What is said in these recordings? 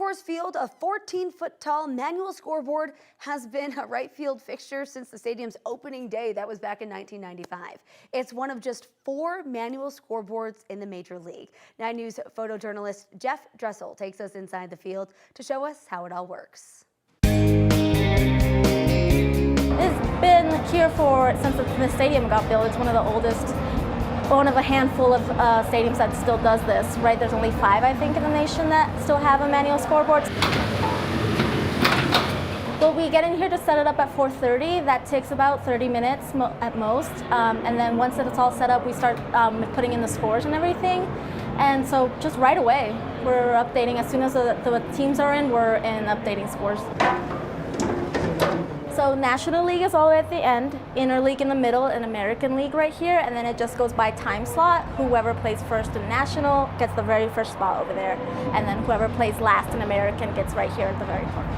Coors Field, a 14-foot-tall manual scoreboard has been a right field fixture since the stadium's opening day. That was back in 1995. It's one of just 4 manual scoreboards in the Major League. 9 News photojournalist Jeff Dressel takes us inside the field to show us how it all works. It's been here since the stadium got built. It's one of the oldest, one of a handful of stadiums that still does this, right? There's only 5, I think, in the nation that still have a manual scoreboard. Well, we get in here to set it up at 4:30. That takes about 30 minutes at most. And then once it's all set up, we start putting in the scores and everything. And so just right away, we're updating. As soon as the teams are in, we're in updating scores. So National League is all the way at the end, Interleague in the middle, and American League right here, and then it just goes by time slot. Whoever plays first in National gets the very first spot over there, and then whoever plays last in American gets right here at the very corner.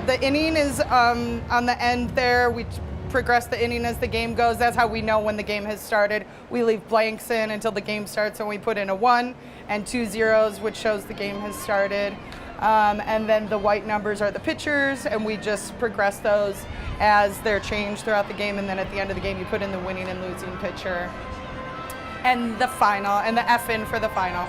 The inning is on the end there. We progress the inning as the game goes. That's how we know when the game has started. We leave blanks in until the game starts, and we put in a 1 and 2 zeros, which shows the game has started. And then the white numbers are the pitchers, and we just progress those as they're changed throughout the game. And then at the end of the game, you put in the winning and losing pitcher and the final, and the F in for the final.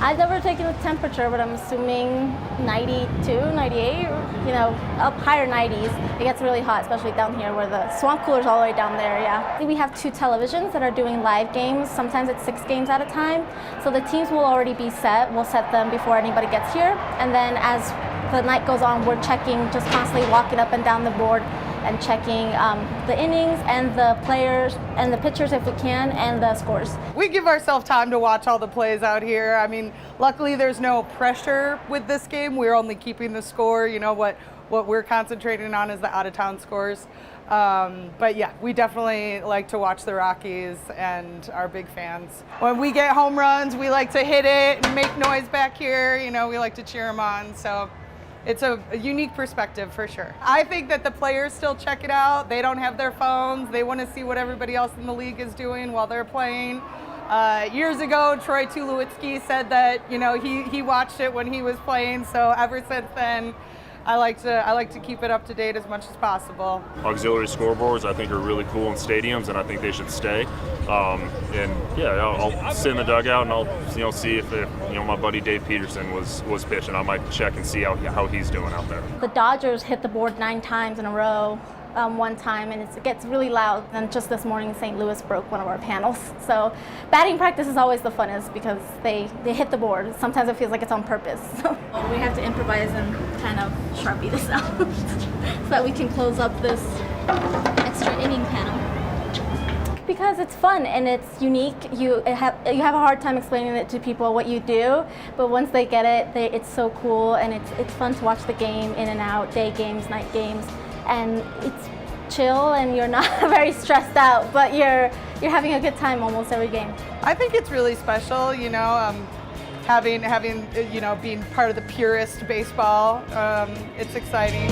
I've never taken the temperature, but I'm assuming 92, 98, you know, up higher 90s. It gets really hot, especially down here where the swamp cooler's all the way down there, yeah. We have 2 televisions that are doing live games. Sometimes it's 6 games at a time. So the teams will already be set. We'll set them before anybody gets here. And then as the night goes on, we're checking, just constantly walking up and down the board and checking the innings and the players and the pitchers if we can, and the scores. We give ourselves time to watch all the plays out here. I mean, luckily there's no pressure with this game. We're only keeping the score. You know, what we're concentrating on is the out-of-town scores. But yeah, we definitely like to watch the Rockies and are big fans. When we get home runs, we like to hit it and make noise back here. You know, we like to cheer them on. So it's a unique perspective for sure. I think that the players still check it out. They don't have their phones. They want to see what everybody else in the league is doing while they're playing. Years ago, Troy Tulowitzki said that, you know, he watched it when he was playing. So ever since then, I like to keep it up to date as much as possible. Auxiliary scoreboards I think are really cool in stadiums, and I think they should stay. And yeah, I'll sit in the dugout and I'll see if my buddy Dave Peterson was pitching. I might check and see how he's doing out there. The Dodgers hit the board 9 times in a row. One time, and it gets really loud. And just this morning, St. Louis broke one of our panels. So batting practice is always the funnest because they hit the board. Sometimes it feels like it's on purpose. We have to improvise and kind of Sharpie this out so that we can close up this extra inning panel. Because it's fun and it's unique. You have a hard time explaining it to people what you do, but once they get it, it's so cool, and it's fun to watch the game in and out, day games, night games. And it's chill, and you're not very stressed out, but you're having a good time almost every game. I think it's really special, you know, having being part of the purest baseball. It's exciting.